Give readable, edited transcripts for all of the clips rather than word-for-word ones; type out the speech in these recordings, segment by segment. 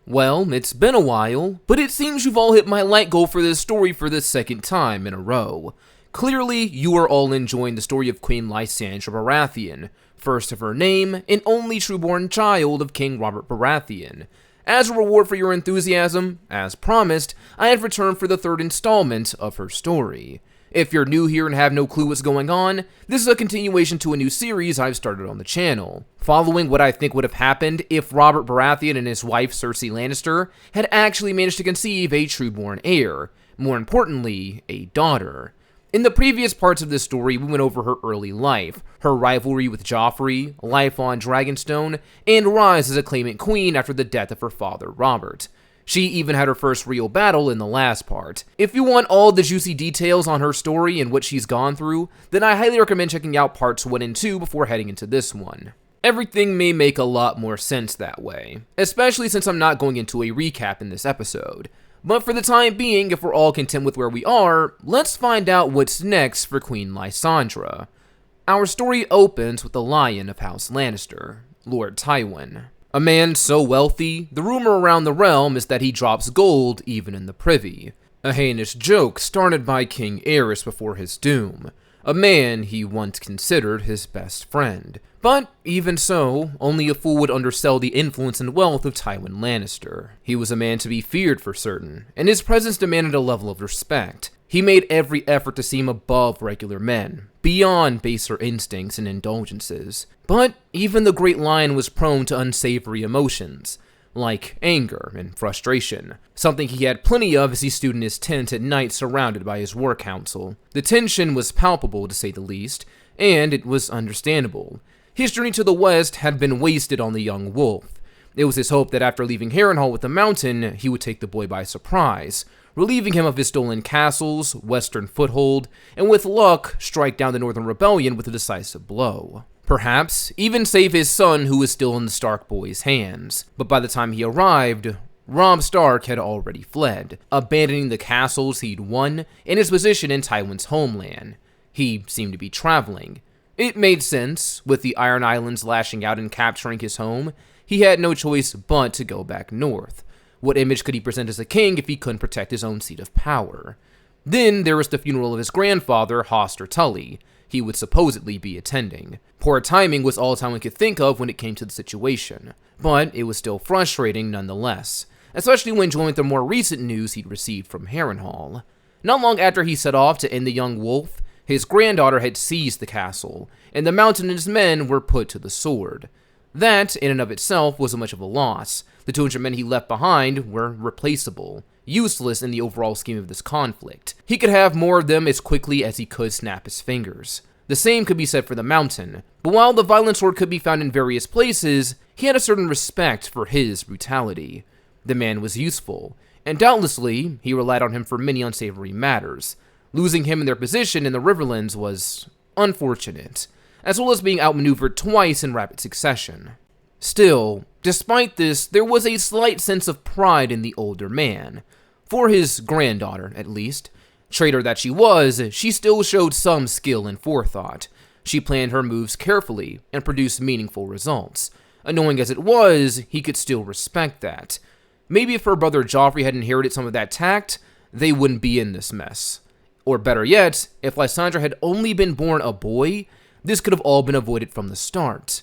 Well, it's been a while, but it seems you've all hit my like goal for this story for the second time in a row. Clearly, you are all enjoying the story of Queen Lysandra Baratheon, first of her name, and only trueborn child of King Robert Baratheon. As a reward for your enthusiasm, as promised, I have returned for the third installment of her story. If you're new here and have no clue what's going on, this is a continuation to a new series I've started on the channel, following what I think would have happened if Robert Baratheon and his wife Cersei Lannister had actually managed to conceive a trueborn heir, more importantly, a daughter. In the previous parts of this story, we went over her early life, her rivalry with Joffrey, life on Dragonstone, and rise as a claimant queen after the death of her father Robert. She even had her first real battle in the last part. If you want all the juicy details on her story and what she's gone through, then I highly recommend checking out parts 1 and 2 before heading into this one. Everything may make a lot more sense that way, especially since I'm not going into a recap in this episode. But for the time being, if we're all content with where we are, let's find out what's next for Queen Lysandra. Our story opens with the Lion of House Lannister, Lord Tywin. A man so wealthy, the rumor around the realm is that he drops gold even in the privy. A heinous joke started by King Aerys before his doom, a man he once considered his best friend. But even so, only a fool would undersell the influence and wealth of Tywin Lannister. He was a man to be feared for certain, and his presence demanded a level of respect. He made every effort to seem above regular men, beyond baser instincts and indulgences. But even the great lion was prone to unsavory emotions, like anger and frustration, something he had plenty of as he stood in his tent at night surrounded by his war council. The tension was palpable, to say the least, and it was understandable. His journey to the west had been wasted on the young wolf. It was his hope that after leaving Harrenhal with the mountain, he would take the boy by surprise, relieving him of his stolen castles, western foothold, and with luck, strike down the Northern Rebellion with a decisive blow. Perhaps even save his son who was still in the Stark boy's hands. But by the time he arrived, Robb Stark had already fled, abandoning the castles he'd won and his position in Tywin's homeland. He seemed to be traveling. It made sense, with the Iron Islands lashing out and capturing his home. He had no choice but to go back north. What image could he present as a king if he couldn't protect his own seat of power? Then there was the funeral of his grandfather, Hoster Tully. He would supposedly be attending. Poor timing was all Tywin could think of when it came to the situation, but it was still frustrating nonetheless, especially when joined with the more recent news he'd received from Harrenhal. Not long after he set off to end the young wolf, his granddaughter had seized the castle, and the mountain and his men were put to the sword. That, in and of itself, wasn't much of a loss. The 200 men he left behind were replaceable, useless in the overall scheme of this conflict. He could have more of them as quickly as he could snap his fingers. The same could be said for the mountain, but while the violent sword could be found in various places, he had a certain respect for his brutality. The man was useful, and doubtlessly he relied on him for many unsavory matters. Losing him in their position in the Riverlands was unfortunate, as well as being outmaneuvered twice in rapid succession. Still, despite this, there was a slight sense of pride in the older man. For his granddaughter, at least. Traitor that she was, she still showed some skill and forethought. She planned her moves carefully and produced meaningful results. Annoying as it was, he could still respect that. Maybe if her brother Joffrey had inherited some of that tact, they wouldn't be in this mess. Or better yet, if Lysandra had only been born a boy, this could have all been avoided from the start.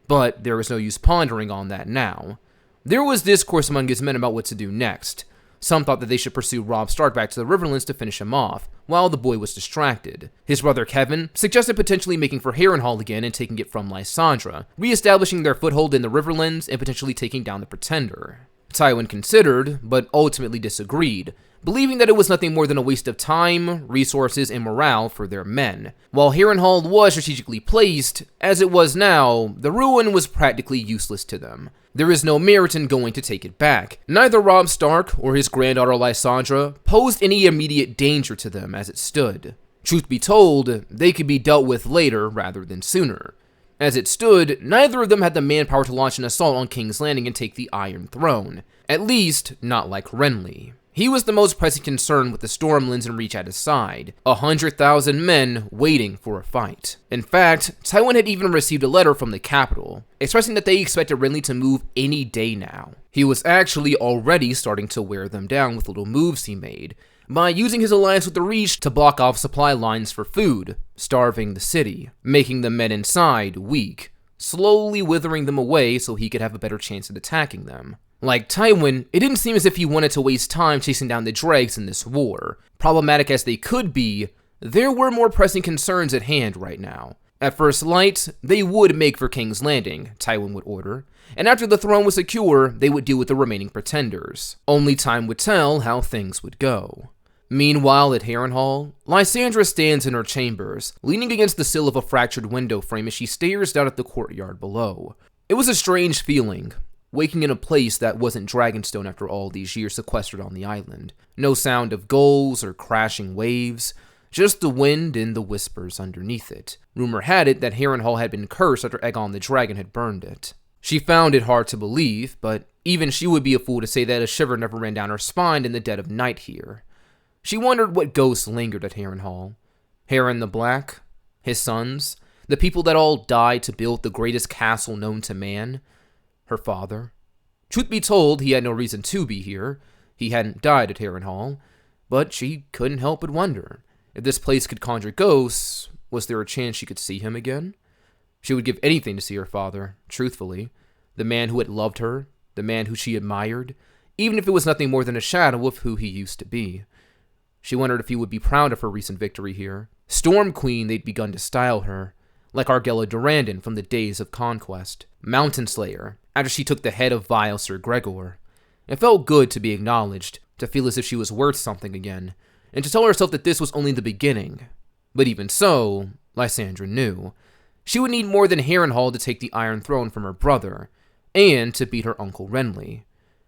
But there was no use pondering on that now. There was discourse among his men about what to do next. Some thought that they should pursue Robb Stark back to the Riverlands to finish him off, while the boy was distracted. His brother Kevin suggested potentially making for Harrenhal again and taking it from Lysandra, re-establishing their foothold in the Riverlands and potentially taking down the Pretender. Tywin considered, but ultimately disagreed, believing that it was nothing more than a waste of time, resources, and morale for their men. While Harrenhal was strategically placed, as it was now, the ruin was practically useless to them. There is no merit in going to take it back. Neither Robb Stark or his granddaughter Lysandra posed any immediate danger to them as it stood. Truth be told, they could be dealt with later rather than sooner. As it stood, neither of them had the manpower to launch an assault on King's Landing and take the Iron Throne. At least, not like Renly. He was the most pressing concern with the Stormlands in reach at his side, 100,000 men waiting for a fight. In fact, Tywin had even received a letter from the capital, expressing that they expected Renly to move any day now. He was actually already starting to wear them down with little moves he made, by using his alliance with the Reach to block off supply lines for food, starving the city, making the men inside weak, slowly withering them away so he could have a better chance at attacking them. Like Tywin, it didn't seem as if he wanted to waste time chasing down the dregs in this war. Problematic as they could be, there were more pressing concerns at hand right now. At first light, they would make for King's Landing, Tywin would order, and after the throne was secure, they would deal with the remaining pretenders. Only time would tell how things would go. Meanwhile, at Harrenhal, Lysandra stands in her chambers, leaning against the sill of a fractured window frame as she stares down at the courtyard below. It was a strange feeling, waking in a place that wasn't Dragonstone after all these years sequestered on the island. No sound of gulls or crashing waves, just the wind and the whispers underneath it. Rumor had it that Harrenhal had been cursed after Aegon the Dragon had burned it. She found it hard to believe, but even she would be a fool to say that a shiver never ran down her spine in the dead of night here. She wondered what ghosts lingered at Harrenhal. Harren the Black? His sons? The people that all died to build the greatest castle known to man? Her father? Truth be told, he had no reason to be here. He hadn't died at Harrenhal, but she couldn't help but wonder. If this place could conjure ghosts, was there a chance she could see him again? She would give anything to see her father, truthfully. The man who had loved her, the man who she admired, even if it was nothing more than a shadow of who he used to be. She wondered if he would be proud of her recent victory here. Storm Queen, they'd begun to style her, like Argella Durrandon from the days of conquest. Mountain Slayer, after she took the head of vile Sir Gregor. It felt good to be acknowledged, to feel as if she was worth something again, and to tell herself that this was only the beginning. But even so, Lysandra knew, she would need more than Harrenhal to take the Iron Throne from her brother, and to beat her uncle Renly.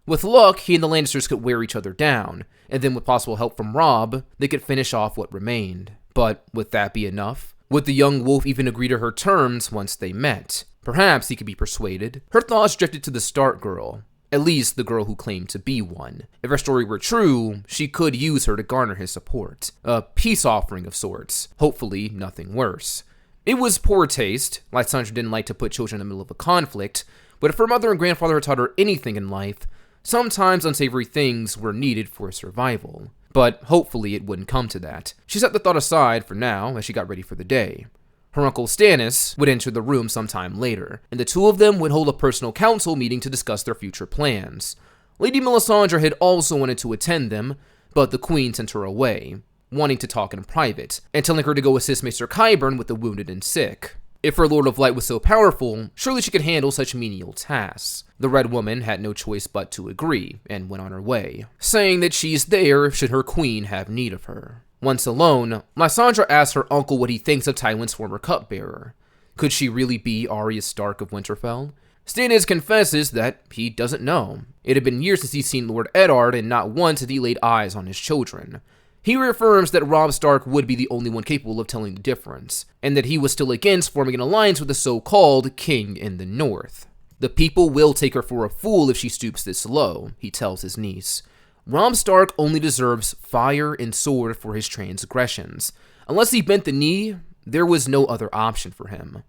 With luck, he and the Lannisters could wear each other down, and then with possible help from Robb, they could finish off what remained. But would that be enough? Would the young wolf even agree to her terms once they met? Perhaps he could be persuaded. Her thoughts drifted to the Stark girl, at least the girl who claimed to be one. If her story were true, she could use her to garner his support. A peace offering of sorts, hopefully nothing worse. It was poor taste. Lysandra didn't like to put children in the middle of a conflict, but if her mother and grandfather had taught her anything in life, sometimes unsavory things were needed for survival. But hopefully it wouldn't come to that. She set the thought aside for now as she got ready for the day. Her uncle Stannis would enter the room sometime later, and the two of them would hold a personal council meeting to discuss their future plans. Lady Melisandre had also wanted to attend them, but the queen sent her away, wanting to talk in private, and telling her to go assist Maester Qyburn with the wounded and sick. If her Lord of Light was so powerful, surely she could handle such menial tasks. The Red Woman had no choice but to agree, and went on her way, saying that she's there should her queen have need of her. Once alone, Lysandra asked her uncle what he thinks of Tywin's former cupbearer. Could she really be Arya Stark of Winterfell? Stannis confesses that he doesn't know. It had been years since he'd seen Lord Eddard, and not once had he laid eyes on his children. He reaffirms that Robb Stark would be the only one capable of telling the difference, and that he was still against forming an alliance with the so-called King in the North. The people will take her for a fool if she stoops this low, he tells his niece. Robb Stark only deserves fire and sword for his transgressions. Unless he bent the knee, there was no other option for him.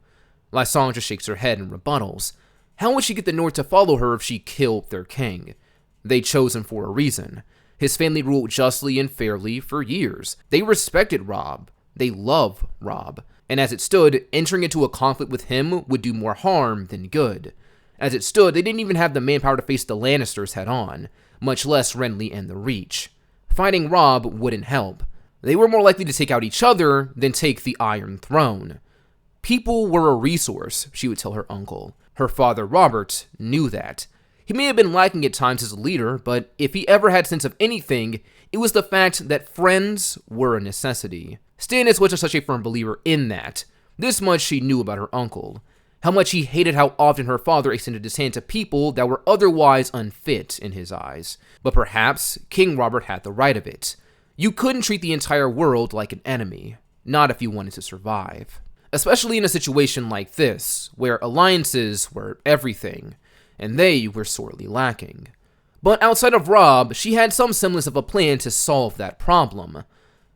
Lysandra shakes her head and rebuttals. How would she get the North to follow her if she killed their king? They chose him for a reason. His family ruled justly and fairly for years. They respected Robb. They love Robb. And as it stood, entering into a conflict with him would do more harm than good. As it stood, they didn't even have the manpower to face the Lannisters head-on, much less Renly and the Reach. Fighting Robb wouldn't help. They were more likely to take out each other than take the Iron Throne. People were a resource, she would tell her uncle. Her father, Robert, knew that. He may have been lacking at times as a leader, but if he ever had sense of anything, it was the fact that friends were a necessity. Stannis wasn't such a firm believer in that. This much she knew about her uncle. How much he hated how often her father extended his hand to people that were otherwise unfit in his eyes. But perhaps King Robert had the right of it. You couldn't treat the entire world like an enemy, not if you wanted to survive. Especially in a situation like this, where alliances were everything, and they were sorely lacking. But outside of Robb, she had some semblance of a plan to solve that problem.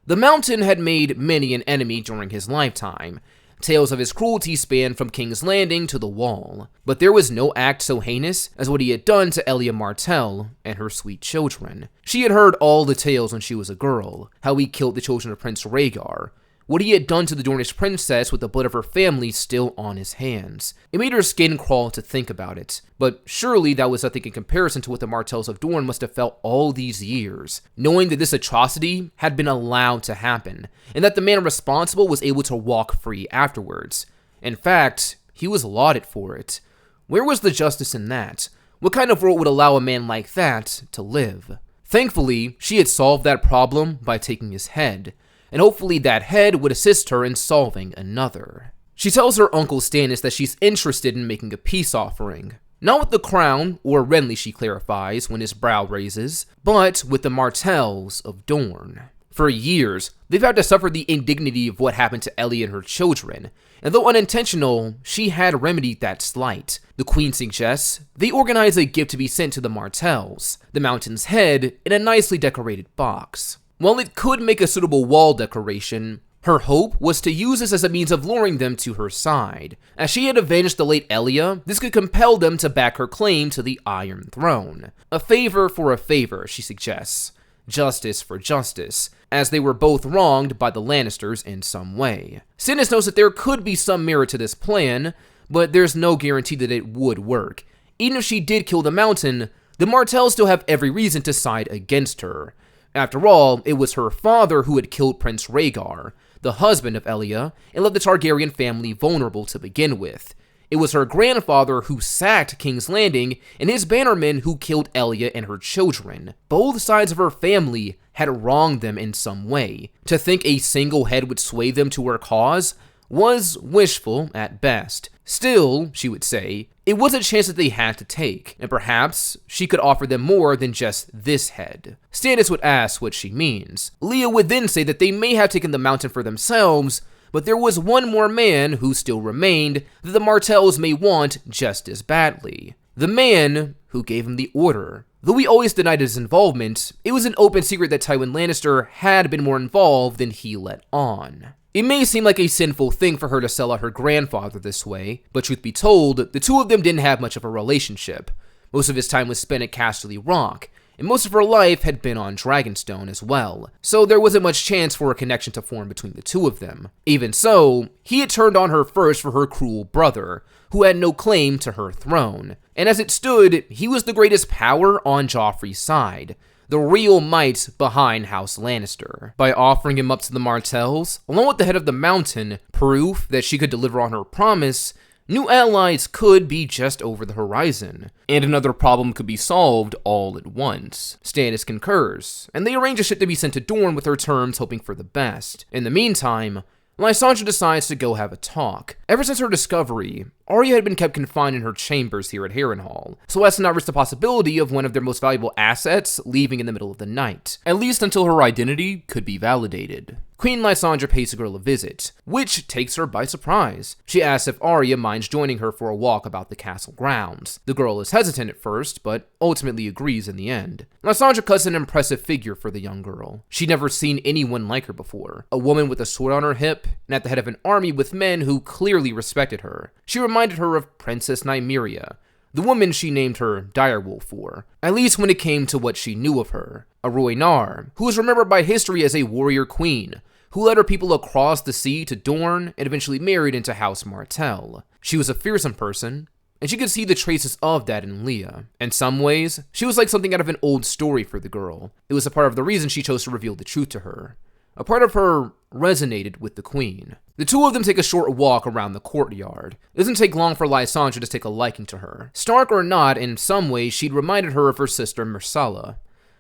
The Mountain had made many an enemy during his lifetime. Tales of his cruelty spanned from King's Landing to the Wall, but there was no act so heinous as what he had done to Elia Martell and her sweet children. She had heard all the tales when she was a girl, how he killed the children of Prince Rhaegar, what he had done to the Dornish princess with the blood of her family still on his hands. It made her skin crawl to think about it, but surely that was nothing in comparison to what the Martells of Dorne must have felt all these years, knowing that this atrocity had been allowed to happen, and that the man responsible was able to walk free afterwards. In fact, he was lauded for it. Where was the justice in that? What kind of world would allow a man like that to live? Thankfully, she had solved that problem by taking his head, and hopefully that head would assist her in solving another. She tells her uncle Stannis that she's interested in making a peace offering. Not with the crown, or Renly, she clarifies when his brow raises, but with the Martells of Dorne. For years, they've had to suffer the indignity of what happened to Ellie and her children, and though unintentional, she had remedied that slight. The queen suggests they organize a gift to be sent to the Martells, the Mountain's head in a nicely decorated box. While it could make a suitable wall decoration, her hope was to use this as a means of luring them to her side. As she had avenged the late Elia, this could compel them to back her claim to the Iron Throne. A favor for a favor, she suggests. Justice for justice, as they were both wronged by the Lannisters in some way. Stannis knows that there could be some merit to this plan, but there's no guarantee that it would work. Even if she did kill the Mountain, the Martells still have every reason to side against her. After all, it was her father who had killed Prince Rhaegar, the husband of Elia, and left the Targaryen family vulnerable to begin with. It was her grandfather who sacked King's Landing, and his bannermen who killed Elia and her children. Both sides of her family had wronged them in some way. To think a single head would sway them to her cause was wishful at best. Still, she would say, it was a chance that they had to take, and perhaps she could offer them more than just this head. Stannis would ask what she means. Leah would then say that they may have taken the Mountain for themselves, but there was one more man who still remained that the Martells may want just as badly. The man who gave him the order. Though he always denied his involvement, it was an open secret that Tywin Lannister had been more involved than he let on. It may seem like a sinful thing for her to sell out her grandfather this way, but truth be told, the two of them didn't have much of a relationship. Most of his time was spent at Casterly Rock, and most of her life had been on Dragonstone as well, so there wasn't much chance for a connection to form between the two of them. Even so, he had turned on her first for her cruel brother, who had no claim to her throne, and as it stood, he was the greatest power on Joffrey's side, the real might behind House Lannister. By offering him up to the Martells, along with the head of the Mountain, proof that she could deliver on her promise, new allies could be just over the horizon, and another problem could be solved all at once. Stannis concurs, and they arrange a ship to be sent to Dorne with her terms hoping for the best. In the meantime, Lysandra decides to go have a talk. Ever since her discovery, Arya had been kept confined in her chambers here at Harrenhal, so as to not risk the possibility of one of their most valuable assets leaving in the middle of the night, at least until her identity could be validated. Queen Lysandra pays the girl a visit, which takes her by surprise. She asks if Arya minds joining her for a walk about the castle grounds. The girl is hesitant at first, but ultimately agrees in the end. Lysandra cuts an impressive figure for the young girl. She'd never seen anyone like her before. A woman with a sword on her hip, and at the head of an army with men who clearly respected her. She reminded her of Princess Nymeria, the woman she named her direwolf for, at least when it came to what she knew of her. A Rhoynar, who is remembered by history as a warrior queen, who led her people across the sea to Dorne and eventually married into House Martell. She was a fearsome person, and she could see the traces of that in Leah. In some ways, she was like something out of an old story for the girl. It was a part of the reason she chose to reveal the truth to her. A part of her resonated with the queen. The two of them take a short walk around the courtyard. It doesn't take long for Lysandra to take a liking to her. Stark or not, in some ways she'd reminded her of her sister Myrcella.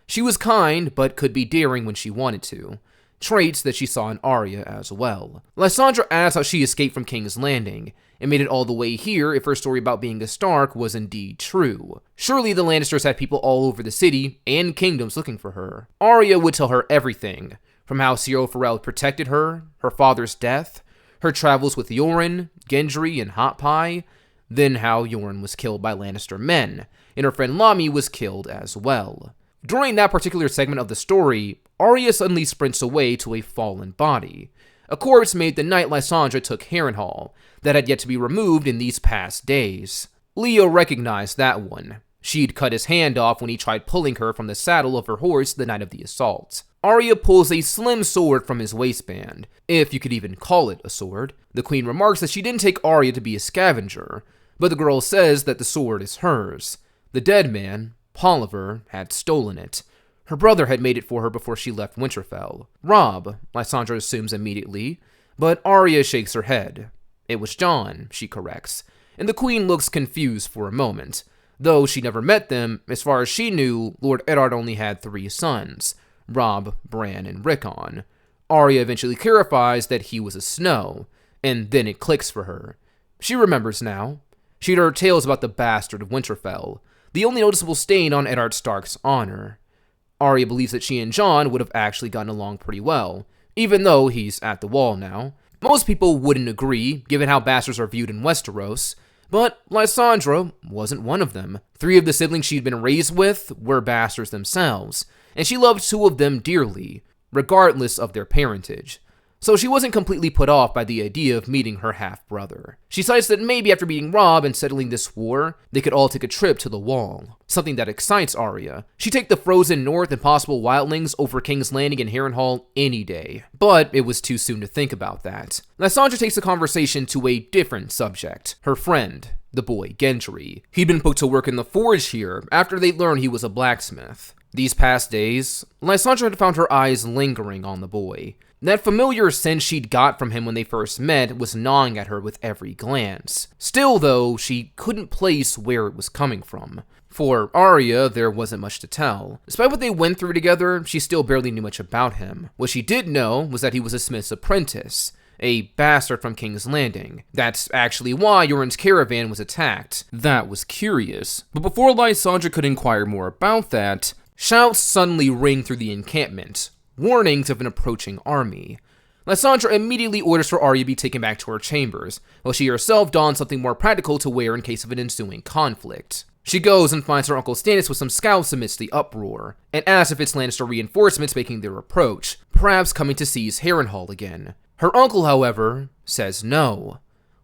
She was kind, but could be daring when she wanted to. Traits that she saw in Arya as well. Lysandra asks how she escaped from King's Landing, and made it all the way here if her story about being a Stark was indeed true. Surely the Lannisters had people all over the city and kingdoms looking for her. Arya would tell her everything, from how Syro Forel protected her, her father's death, her travels with Yoren, Gendry, and Hot Pie, then how Yoren was killed by Lannister men, and her friend Lami was killed as well. During that particular segment of the story, Arya suddenly sprints away to a fallen body, a corpse made the night Lysandra took Harrenhal, that had yet to be removed in these past days. Leo recognized that one. She'd cut his hand off when he tried pulling her from the saddle of her horse the night of the assault. Arya pulls a slim sword from his waistband, if you could even call it a sword. The queen remarks that she didn't take Arya to be a scavenger, but the girl says that the sword is hers. The dead man, Polliver, had stolen it. Her brother had made it for her before she left Winterfell. Robb, Lysandra assumes immediately, but Arya shakes her head. It was Jon, she corrects, and the queen looks confused for a moment. Though she never met them, as far as she knew, Lord Eddard only had 3 sons, Robb, Bran, and Rickon. Arya eventually clarifies that he was a Snow, and then it clicks for her. She remembers now. She'd heard tales about the bastard of Winterfell, the only noticeable stain on Eddard Stark's honor. Arya believes that she and Jon would have actually gotten along pretty well, even though he's at the wall now. Most people wouldn't agree, given how bastards are viewed in Westeros, but Lysandra wasn't one of them. 3 of the siblings she'd been raised with were bastards themselves, and she loved 2 of them dearly, regardless of their parentage. So she wasn't completely put off by the idea of meeting her half-brother. She cites that maybe after meeting Robb and settling this war, they could all take a trip to the Wall, something that excites Arya. She'd take the frozen north and possible wildlings over King's Landing and Harrenhal any day, but it was too soon to think about that. Lysandra takes the conversation to a different subject, her friend, the boy Gendry. He'd been put to work in the forge here after they learned he was a blacksmith. These past days, Lysandra had found her eyes lingering on the boy. That familiar sense she'd got from him when they first met was gnawing at her with every glance. Still, though, she couldn't place where it was coming from. For Arya, there wasn't much to tell. Despite what they went through together, she still barely knew much about him. What she did know was that he was a smith's apprentice, a bastard from King's Landing. That's actually why Yoren's caravan was attacked. That was curious. But before Lysandra could inquire more about that, shouts suddenly ring through the encampment. Warnings of an approaching army. Lysandra immediately orders for Arya be taken back to her chambers, while she herself dons something more practical to wear in case of an ensuing conflict. She goes and finds her uncle Stannis with some scouts amidst the uproar, and asks if it's Lannister reinforcements making their approach, perhaps coming to seize Harrenhal again. Her uncle, however, says no.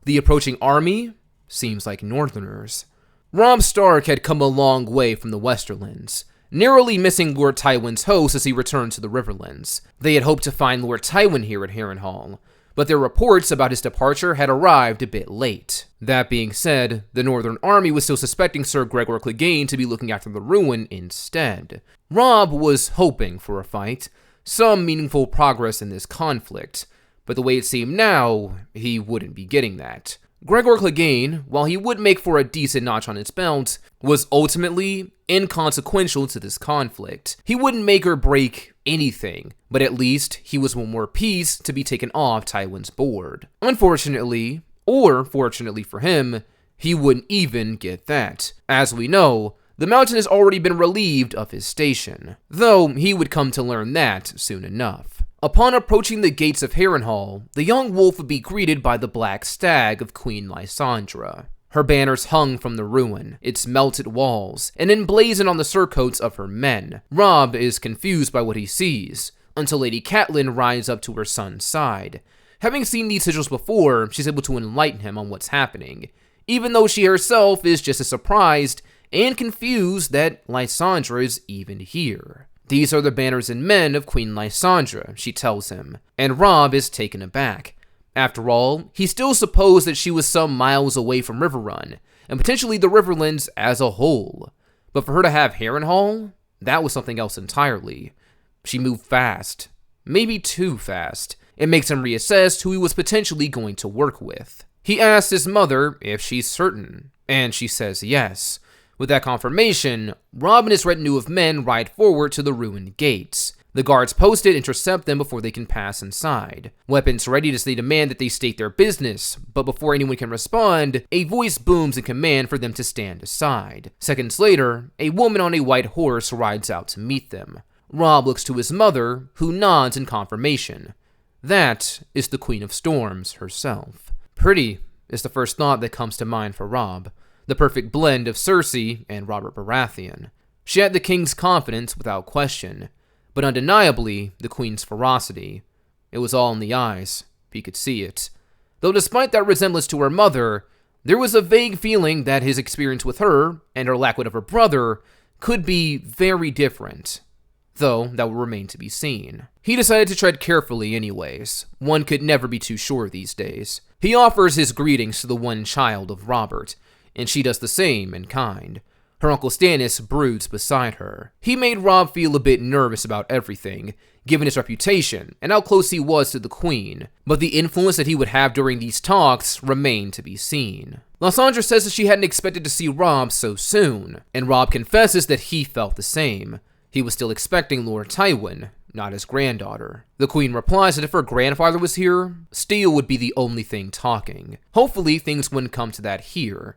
The approaching army seems like Northerners. Robb Stark had come a long way from the Westerlands, narrowly missing Lord Tywin's host as he returned to the Riverlands. They had hoped to find Lord Tywin here at Harrenhal, but their reports about his departure had arrived a bit late. That being said, the Northern Army was still suspecting Sir Gregor Clegane to be looking after the ruin instead. Robb was hoping for a fight, some meaningful progress in this conflict, but the way it seemed now, he wouldn't be getting that. Gregor Clegane, while he would make for a decent notch on his belt, was ultimately inconsequential to this conflict. He wouldn't make or break anything, but at least he was one more piece to be taken off Tywin's board. Unfortunately, or fortunately for him, he wouldn't even get that. As we know, the Mountain has already been relieved of his station, though he would come to learn that soon enough. Upon approaching the gates of Harrenhal, the young wolf would be greeted by the black stag of Queen Lysandra. Her banners hung from the ruin, its melted walls, and emblazoned on the surcoats of her men. Robb is confused by what he sees, until Lady Catelyn rides up to her son's side. Having seen these sigils before, she's able to enlighten him on what's happening, even though she herself is just as surprised and confused that Lysandra is even here. These are the banners and men of Queen Lysandra, she tells him, and Robb is taken aback. After all, he still supposed that she was some miles away from Riverrun, and potentially the Riverlands as a whole. But for her to have Harrenhal, that was something else entirely. She moved fast, maybe too fast. It makes him reassess who he was potentially going to work with. He asks his mother if she's certain, and she says yes. With that confirmation, Robb and his retinue of men ride forward to the ruined gates. The guards posted intercept them before they can pass inside. Weapons ready as they demand that they state their business, but before anyone can respond, a voice booms in command for them to stand aside. Seconds later, a woman on a white horse rides out to meet them. Robb looks to his mother, who nods in confirmation. That is the Queen of Storms herself. Pretty is the first thought that comes to mind for Robb. the perfect blend of Cersei and Robert Baratheon. She had the king's confidence without question, but undeniably the queen's ferocity. It was all in the eyes. He could see it. Though despite that resemblance to her mother, there was a vague feeling that his experience with her, and her lack of her brother, could be very different. Though that will remain to be seen. He decided to tread carefully anyways. One could never be too sure these days. He offers his greetings to the one child of Robert, and she does the same in kind. Her uncle Stannis broods beside her. He made Robb feel a bit nervous about everything, given his reputation and how close he was to the queen, but the influence that he would have during these talks remained to be seen. Lysandra says that she hadn't expected to see Robb so soon, and Robb confesses that he felt the same. He was still expecting Lord Tywin, not his granddaughter. The queen replies that if her grandfather was here, steel would be the only thing talking. Hopefully, things wouldn't come to that here.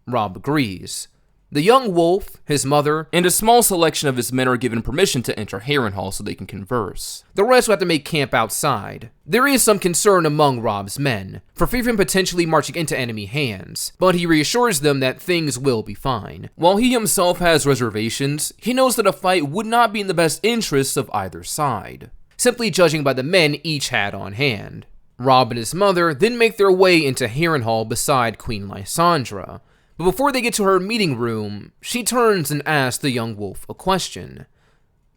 Robb agrees. The young wolf, his mother, and a small selection of his men are given permission to enter Harrenhal so they can converse. The rest will have to make camp outside. There is some concern among Robb's men, for fear of him potentially marching into enemy hands, but he reassures them that things will be fine. While he himself has reservations, he knows that a fight would not be in the best interests of either side, simply judging by the men each had on hand. Robb and his mother then make their way into Harrenhal beside Queen Lysandra. But before they get to her meeting room, she turns and asks the young wolf a question.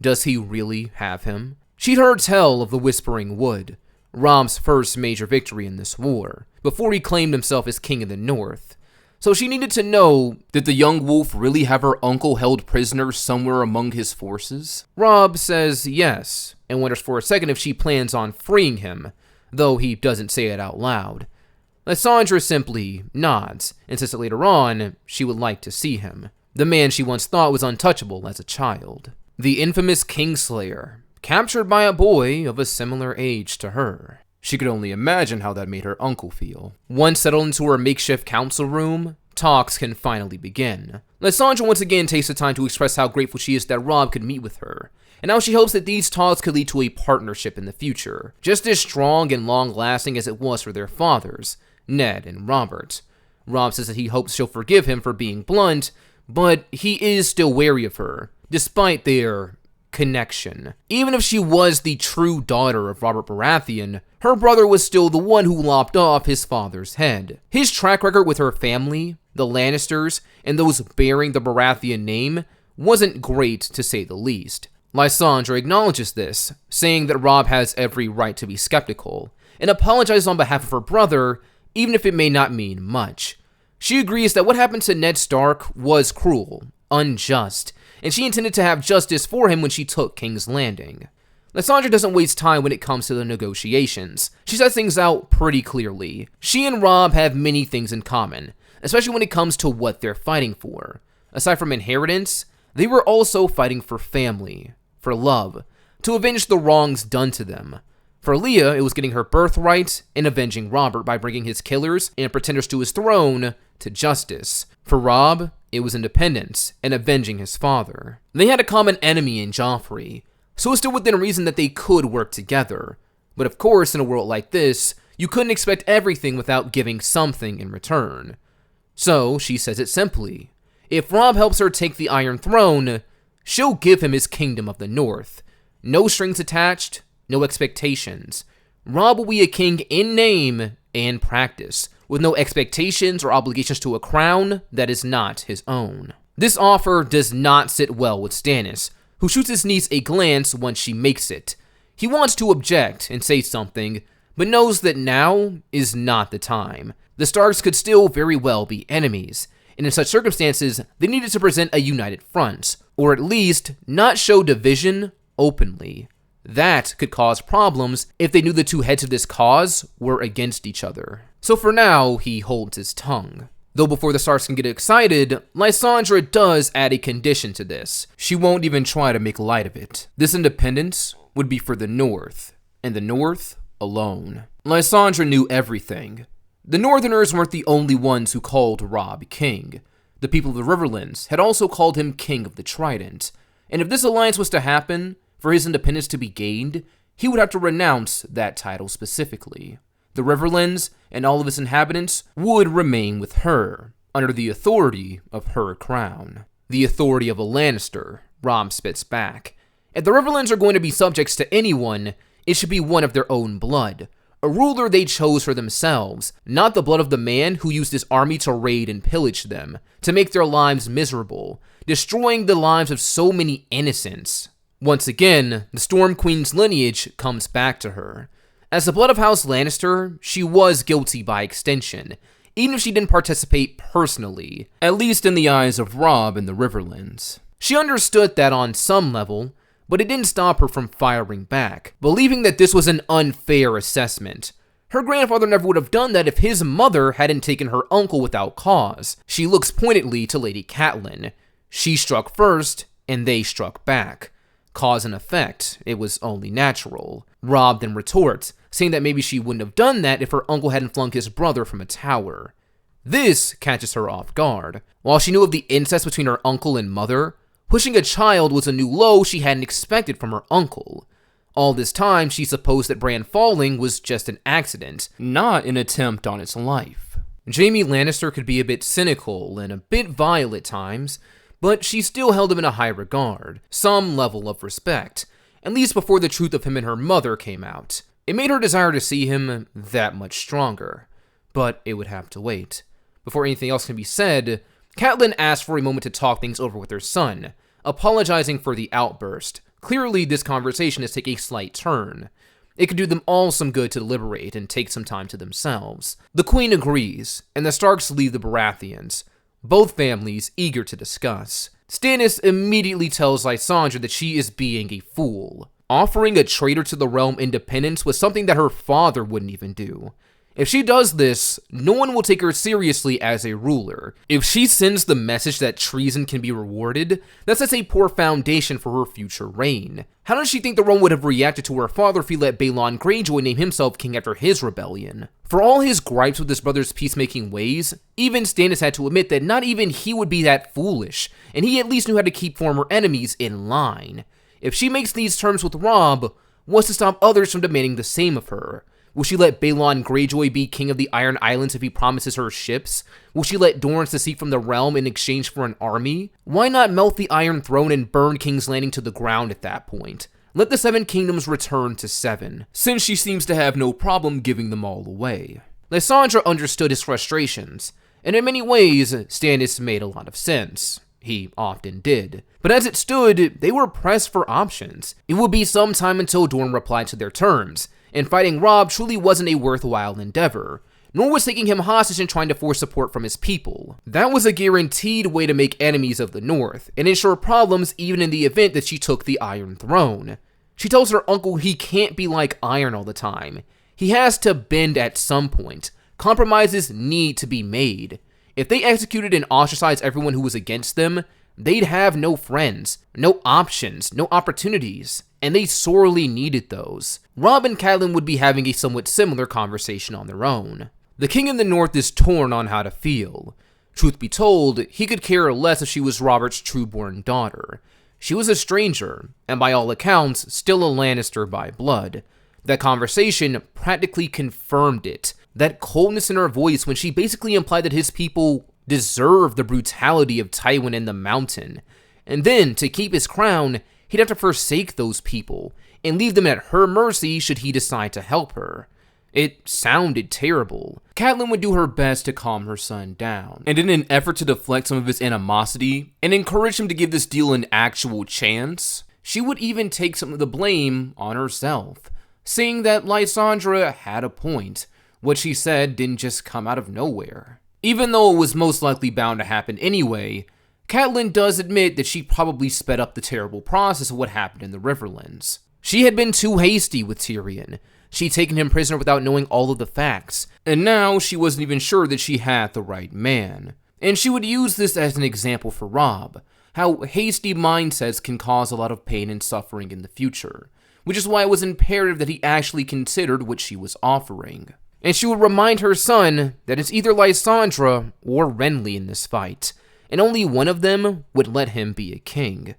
Does he really have him? She'd heard tell of the Whispering Wood, Robb's first major victory in this war, before he claimed himself as king of the North. So she needed to know, did the young wolf really have her uncle held prisoner somewhere among his forces? Robb says yes, and wonders for a second if she plans on freeing him, though he doesn't say it out loud. Lysandra simply nods and says that later on, she would like to see him, the man she once thought was untouchable as a child. The infamous Kingslayer, captured by a boy of a similar age to her. She could only imagine how that made her uncle feel. Once settled into her makeshift council room, talks can finally begin. Lysandra once again takes the time to express how grateful she is that Robb could meet with her, and how she hopes that these talks could lead to a partnership in the future, just as strong and long-lasting as it was for their fathers, Ned and Robert. Robb says that he hopes she'll forgive him for being blunt, but he is still wary of her, despite their connection. Even if she was the true daughter of Robert Baratheon, her brother was still the one who lopped off his father's head. His track record with her family, the Lannisters, and those bearing the Baratheon name wasn't great to say the least. Lysandra acknowledges this, saying that Robb has every right to be skeptical, and apologizes on behalf of her brother, even if it may not mean much. She agrees that what happened to Ned Stark was cruel, unjust, and she intended to have justice for him when she took King's Landing. Lysandra doesn't waste time when it comes to the negotiations. She sets things out pretty clearly. She and Robb have many things in common, especially when it comes to what they're fighting for. Aside from inheritance, they were also fighting for family, for love, to avenge the wrongs done to them. For Leah, it was getting her birthright and avenging Robert by bringing his killers and pretenders to his throne to justice. For Robb, it was independence and avenging his father. They had a common enemy in Joffrey, so it's still within reason that they could work together. But of course, in a world like this, you couldn't expect everything without giving something in return. So, she says it simply. If Robb helps her take the Iron Throne, she'll give him his kingdom of the North. No strings attached, no expectations. Robb will be a king in name and practice, with no expectations or obligations to a crown that is not his own. This offer does not sit well with Stannis, who shoots his niece a glance once she makes it. He wants to object and say something, but knows that now is not the time. The Starks could still very well be enemies, and in such circumstances, they needed to present a united front, or at least not show division openly. That could cause problems if they knew the two heads of this cause were against each other. So for now, he holds his tongue. Though before the Starks can get excited, Lysandra does add a condition to this. She won't even try to make light of it. This independence would be for the North, and the North alone. Lysandra knew everything. The Northerners weren't the only ones who called Robb king. The people of the Riverlands had also called him King of the Trident, and if this alliance was to happen, for his independence to be gained, he would have to renounce that title specifically. The Riverlands and all of its inhabitants would remain with her, under the authority of her crown. The authority of a Lannister, Robb spits back. If the Riverlands are going to be subjects to anyone, it should be one of their own blood. A ruler they chose for themselves, not the blood of the man who used his army to raid and pillage them, to make their lives miserable, destroying the lives of so many innocents. Once again, the Storm Queen's lineage comes back to her. As the blood of House Lannister, she was guilty by extension, even if she didn't participate personally, at least in the eyes of Robb and the Riverlands. She understood that on some level, but it didn't stop her from firing back, believing that this was an unfair assessment. Her grandfather never would have done that if his mother hadn't taken her uncle without cause. She looks pointedly to Lady Catelyn. She struck first, and they struck back. Cause and effect, it was only natural. Robb then retorts, saying that maybe she wouldn't have done that if her uncle hadn't flung his brother from a tower. This catches her off guard. While she knew of the incest between her uncle and mother, pushing a child was a new low she hadn't expected from her uncle. All this time, she supposed that Bran falling was just an accident, not an attempt on its life. Jaime Lannister could be a bit cynical and a bit vile at times, but she still held him in a high regard, some level of respect, at least before the truth of him and her mother came out. It made her desire to see him that much stronger, but it would have to wait. Before anything else can be said, Catelyn asked for a moment to talk things over with her son, apologizing for the outburst. Clearly, this conversation has taken a slight turn. It could do them all some good to deliberate and take some time to themselves. The Queen agrees, and the Starks leave the Baratheons, both families eager to discuss. Stannis immediately tells Lysandra that she is being a fool. Offering a traitor to the realm independence was something that her father wouldn't even do. If she does this, no one will take her seriously as a ruler. If she sends the message that treason can be rewarded, that sets a poor foundation for her future reign. How does she think the realm would have reacted to her father if he let Balon Greyjoy name himself king after his rebellion? For all his gripes with his brother's peacemaking ways, even Stannis had to admit that not even he would be that foolish, and he at least knew how to keep former enemies in line. If she makes these terms with Robb, what's to stop others from demanding the same of her? Will she let Balon Greyjoy be king of the Iron Islands if he promises her ships? Will she let Dorne secede from the realm in exchange for an army? Why not melt the Iron Throne and burn King's Landing to the ground at that point? Let the Seven Kingdoms return to 7, since she seems to have no problem giving them all away. Lysandra understood his frustrations, and in many ways, Stannis made a lot of sense. He often did. But as it stood, they were pressed for options. It would be some time until Dorne replied to their terms, and fighting Robb truly wasn't a worthwhile endeavor, nor was taking him hostage and trying to force support from his people. That was a guaranteed way to make enemies of the North, and ensure problems even in the event that she took the Iron Throne. She tells her uncle he can't be like iron all the time. He has to bend at some point. Compromises need to be made. If they executed and ostracized everyone who was against them, they'd have no friends, no options, no opportunities, and they sorely needed those. Robb and Catelyn would be having a somewhat similar conversation on their own. The king in the north is torn on how to feel. Truth be told, he could care less if she was Robert's trueborn daughter. She was a stranger, and by all accounts, still a Lannister by blood. That conversation practically confirmed it. That coldness in her voice when she basically implied that his people deserve the brutality of Tywin and the Mountain. And then, to keep his crown, he'd have to forsake those people, and leave them at her mercy should he decide to help her. It sounded terrible. Catelyn would do her best to calm her son down, and in an effort to deflect some of his animosity, and encourage him to give this deal an actual chance, she would even take some of the blame on herself, saying that Lysandra had a point. What she said didn't just come out of nowhere. Even though it was most likely bound to happen anyway, Catelyn does admit that she probably sped up the terrible process of what happened in the Riverlands. She had been too hasty with Tyrion. She'd taken him prisoner without knowing all of the facts, and now she wasn't even sure that she had the right man. And she would use this as an example for Robb, how hasty mindsets can cause a lot of pain and suffering in the future, which is why it was imperative that he actually considered what she was offering. And she would remind her son that it's either Lysandra or Renly in this fight, and only one of them would let him be a king.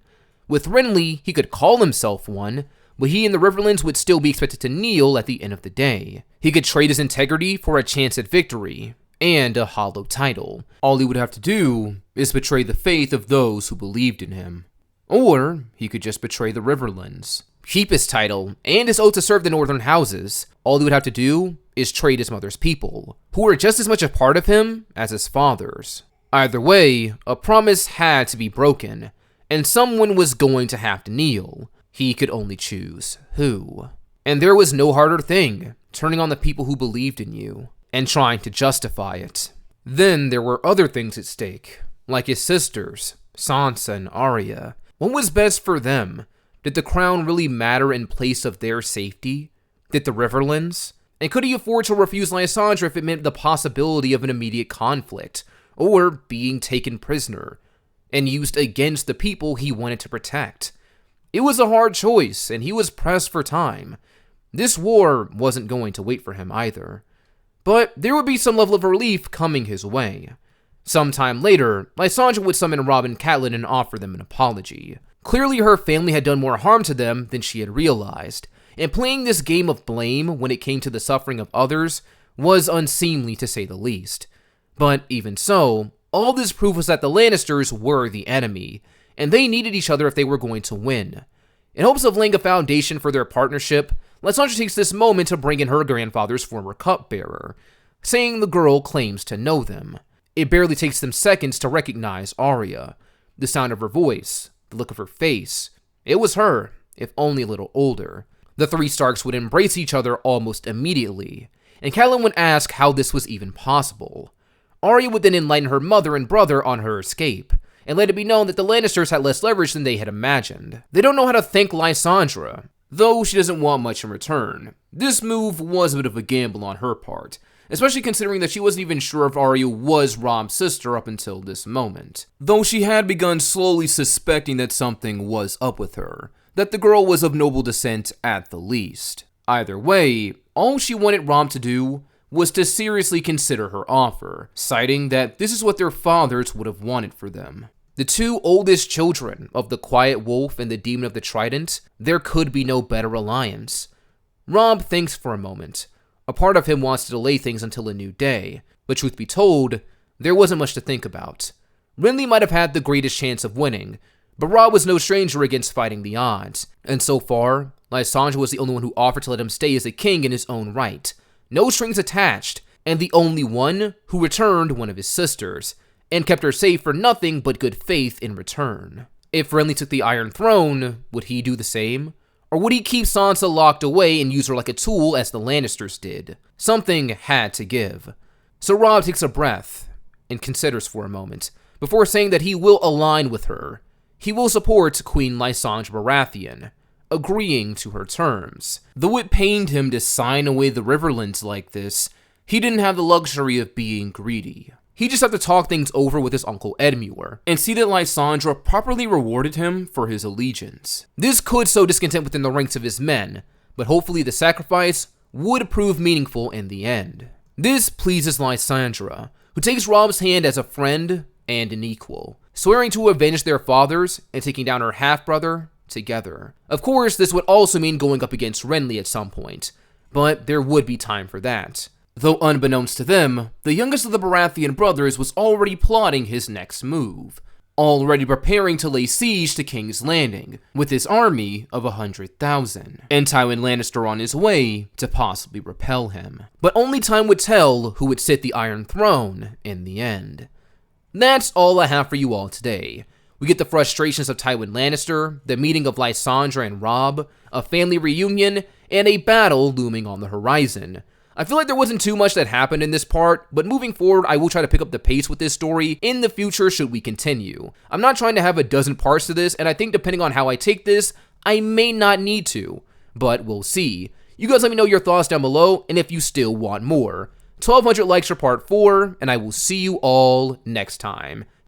With Renly, he could call himself one, but he and the Riverlands would still be expected to kneel at the end of the day. He could trade his integrity for a chance at victory, and a hollow title. All he would have to do is betray the faith of those who believed in him. Or he could just betray the Riverlands, keep his title and his oath to serve the Northern Houses. All he would have to do is trade his mother's people, who were just as much a part of him as his father's. Either way, a promise had to be broken, and someone was going to have to kneel. He could only choose who. And there was no harder thing, turning on the people who believed in you, and trying to justify it. Then there were other things at stake, like his sisters, Sansa and Arya. What was best for them? Did the crown really matter in place of their safety? Did the Riverlands? And could he afford to refuse Lysandra if it meant the possibility of an immediate conflict, or being taken prisoner, and used against the people he wanted to protect? It was a hard choice, and he was pressed for time. This war wasn't going to wait for him either. But there would be some level of relief coming his way. Sometime later, Lysandra would summon Robb and Catelyn and offer them an apology. Clearly her family had done more harm to them than she had realized, and playing this game of blame when it came to the suffering of others was unseemly to say the least. But even so, all this proof was that the Lannisters were the enemy, and they needed each other if they were going to win. In hopes of laying a foundation for their partnership, Lysandra takes this moment to bring in her grandfather's former cupbearer, saying the girl claims to know them. It barely takes them seconds to recognize Arya. The sound of her voice, the look of her face. It was her, if only a little older. The three Starks would embrace each other almost immediately, and Catelyn would ask how this was even possible. Arya would then enlighten her mother and brother on her escape, and let it be known that the Lannisters had less leverage than they had imagined. They don't know how to thank Lysandra, though she doesn't want much in return. This move was a bit of a gamble on her part, especially considering that she wasn't even sure if Arya was Robb's sister up until this moment. Though she had begun slowly suspecting that something was up with her, that the girl was of noble descent at the least. Either way, all she wanted Robb to do was to seriously consider her offer, citing that this is what their fathers would have wanted for them. The two oldest children of the Quiet Wolf and the Demon of the Trident, there could be no better alliance. Robb thinks for a moment. A part of him wants to delay things until a new day, but truth be told, there wasn't much to think about. Renly might have had the greatest chance of winning, but Robb was no stranger against fighting the odds, and so far, Lysandra was the only one who offered to let him stay as a king in his own right. No strings attached, and the only one who returned one of his sisters, and kept her safe for nothing but good faith in return. If Renly took the Iron Throne, would he do the same? Or would he keep Sansa locked away and use her like a tool as the Lannisters did? Something had to give. So Robb takes a breath and considers for a moment, before saying that he will align with her. He will support Queen Lysandra Baratheon, agreeing to her terms. Though it pained him to sign away the Riverlands like this, he didn't have the luxury of being greedy. He just had to talk things over with his uncle Edmure, and see that Lysandra properly rewarded him for his allegiance. This could sow discontent within the ranks of his men, but hopefully the sacrifice would prove meaningful in the end. This pleases Lysandra, who takes Robb's hand as a friend and an equal, swearing to avenge their fathers and taking down her half-brother together. Of course, this would also mean going up against Renly at some point, but there would be time for that. Though unbeknownst to them, the youngest of the Baratheon brothers was already plotting his next move, already preparing to lay siege to King's Landing, with his army of 100,000, and Tywin Lannister on his way to possibly repel him. But only time would tell who would sit the Iron Throne in the end. That's all I have for you all today. We get the frustrations of Tywin Lannister, the meeting of Lysandra and Robb, a family reunion, and a battle looming on the horizon. I feel like there wasn't too much that happened in this part, but moving forward, I will try to pick up the pace with this story in the future should we continue. I'm not trying to have a dozen parts to this, and I think depending on how I take this, I may not need to, but we'll see. You guys let me know your thoughts down below, and if you still want more. 1,200 likes for part 4, and I will see you all next time.